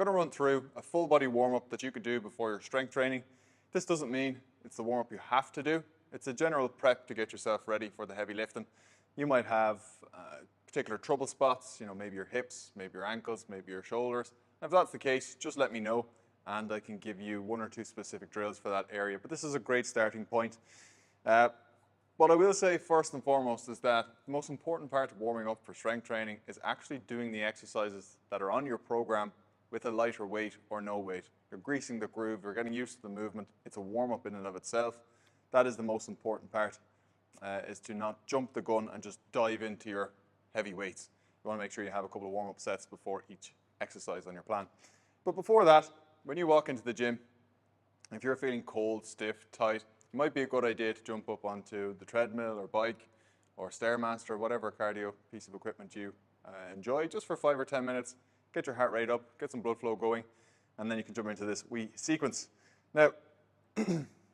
going to run through a full body warm-up that you could do before your strength training. This doesn't mean it's the warm-up you have to do. It's a general prep to get yourself ready for the heavy lifting. You might have particular trouble spots, you know, maybe your hips, maybe your ankles, maybe your shoulders. If that's the case, just let me know and I can give you 1 or 2 specific drills for that area. But this is a great starting point. What I will say first and foremost is that the most important part of warming up for strength training is actually doing the exercises that are on your program with a lighter weight or no weight. You're greasing the groove, you're getting used to the movement. It's a warm-up in and of itself. That is the most important part, is to not jump the gun and just dive into your heavy weights. You want to make sure you have a couple of warm-up sets before each exercise on your plan. But before that, when you walk into the gym, if you're feeling cold, stiff, tight, it might be a good idea to jump up onto the treadmill or bike or Stairmaster or whatever cardio piece of equipment you enjoy, just for 5 or 10 minutes. Get your heart rate up, get some blood flow going, and then you can jump into this wee sequence. Now,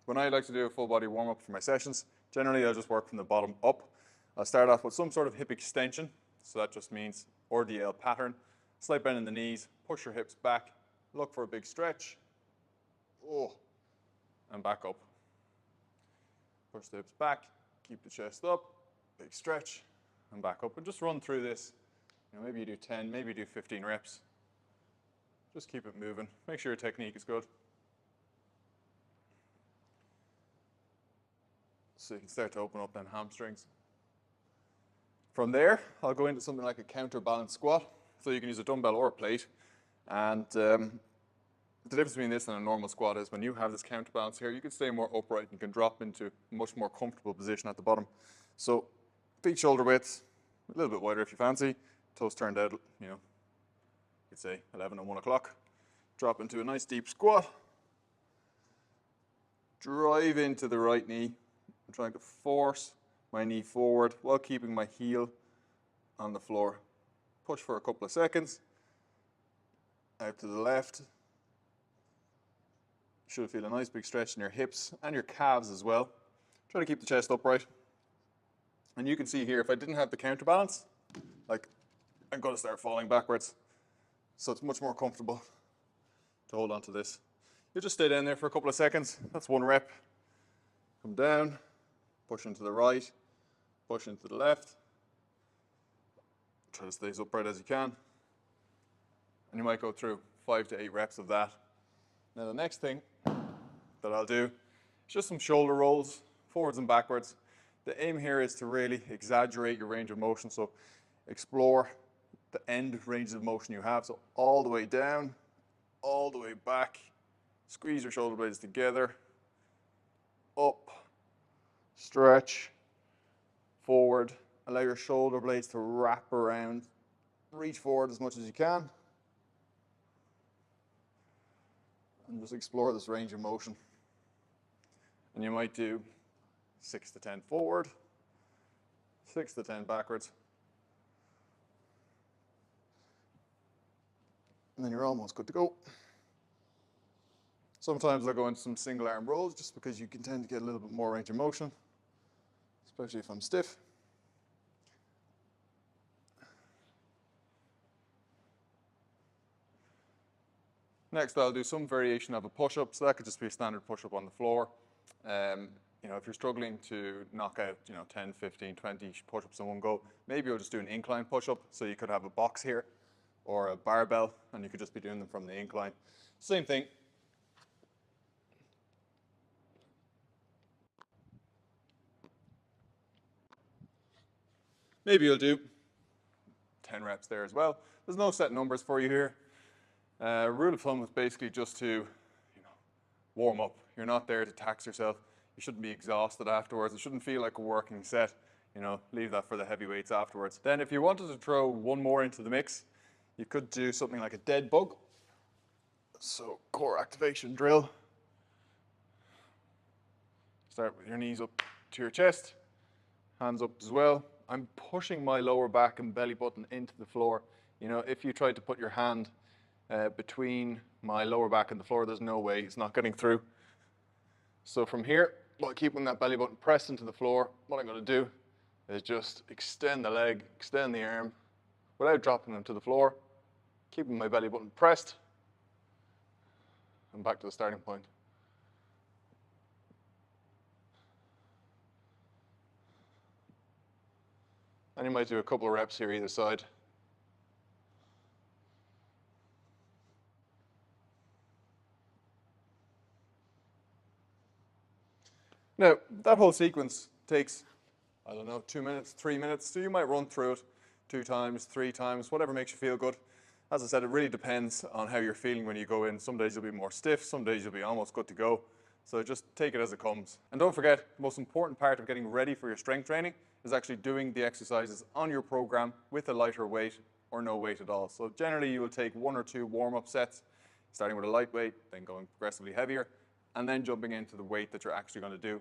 when I like to do a full body warm-up for my sessions, generally I'll just work from the bottom up. I'll start off with some sort of hip extension, so that just means RDL pattern. Slight bend in the knees, push your hips back, look for a big stretch, and back up. Push the hips back, keep the chest up, big stretch, and back up. And just run through this. You know, maybe you do 10, maybe you do 15 reps. Just keep it moving. Make sure your technique is good. So you can start to open up them hamstrings. From there, I'll go into something like a counterbalance squat. So you can use a dumbbell or a plate. And the difference between this and a normal squat is when you have this counterbalance here, you can stay more upright and can drop into a much more comfortable position at the bottom. So feet shoulder width, a little bit wider if you fancy. Toes turned out, you know, you could say 11 and 1 o'clock. Drop into a nice deep squat. Drive into the right knee. I'm trying to force my knee forward while keeping my heel on the floor. Push for a couple of seconds. Out to the left. You should feel a nice big stretch in your hips and your calves as well. Try to keep the chest upright. And you can see here, if I didn't have the counterbalance, like, I'm going to start falling backwards. So it's much more comfortable to hold on to this. You just stay down there for a couple of seconds. That's 1 rep. Come down, push into the right, push into the left. Try to stay as upright as you can. And you might go through 5 to 8 reps of that. Now the next thing that I'll do is just some shoulder rolls, forwards and backwards. The aim here is to really exaggerate your range of motion, so explore the end range of motion you have. So all the way down, all the way back, squeeze your shoulder blades together, up, stretch, forward, allow your shoulder blades to wrap around, reach forward as much as you can. And just explore this range of motion. And you might do 6 to 10 forward, 6 to 10 backwards. And then you're almost good to go. Sometimes I'll go into some single arm rolls just because you can tend to get a little bit more range of motion, especially if I'm stiff. Next, I'll do some variation of a push-up. So that could just be a standard push-up on the floor. You know, if you're struggling to knock out, 10, 15, 20 push-ups in one go, maybe you'll just do an incline push-up. So you could have a box here or a barbell, and you could just be doing them from the incline. Same thing. Maybe you'll do 10 reps there as well. There's no set numbers for you here. Rule of thumb is basically just to warm up. You're not there to tax yourself. You shouldn't be exhausted afterwards. It shouldn't feel like a working set. Leave that for the heavyweights afterwards. Then if you wanted to throw one more into the mix, you could do something like a dead bug. So core activation drill. Start with your knees up to your chest, hands up as well. I'm pushing my lower back and belly button into the floor. If you tried to put your hand between my lower back and the floor, there's no way, it's not getting through. So from here, while keeping that belly button pressed into the floor, what I'm going to do is just extend the leg, extend the arm, without dropping them to the floor, keeping my belly button pressed, and back to the starting point. And you might do a couple of reps here either side. Now, that whole sequence takes, I don't know, 2 minutes, 3 minutes, so you might run through it 2 times, 3 times, whatever makes you feel good. As I said, it really depends on how you're feeling when you go in. Some days you'll be more stiff, some days you'll be almost good to go. So just take it as it comes. And don't forget, the most important part of getting ready for your strength training is actually doing the exercises on your program with a lighter weight or no weight at all. So generally you will take 1 or 2 warm-up sets, starting with a light weight, then going progressively heavier, and then jumping into the weight that you're actually going to do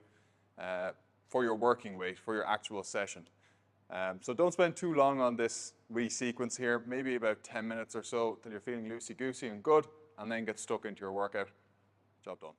for your working weight, for your actual session. So don't spend too long on this wee sequence here, maybe about 10 minutes or so till you're feeling loosey-goosey and good, and then get stuck into your workout. Job done.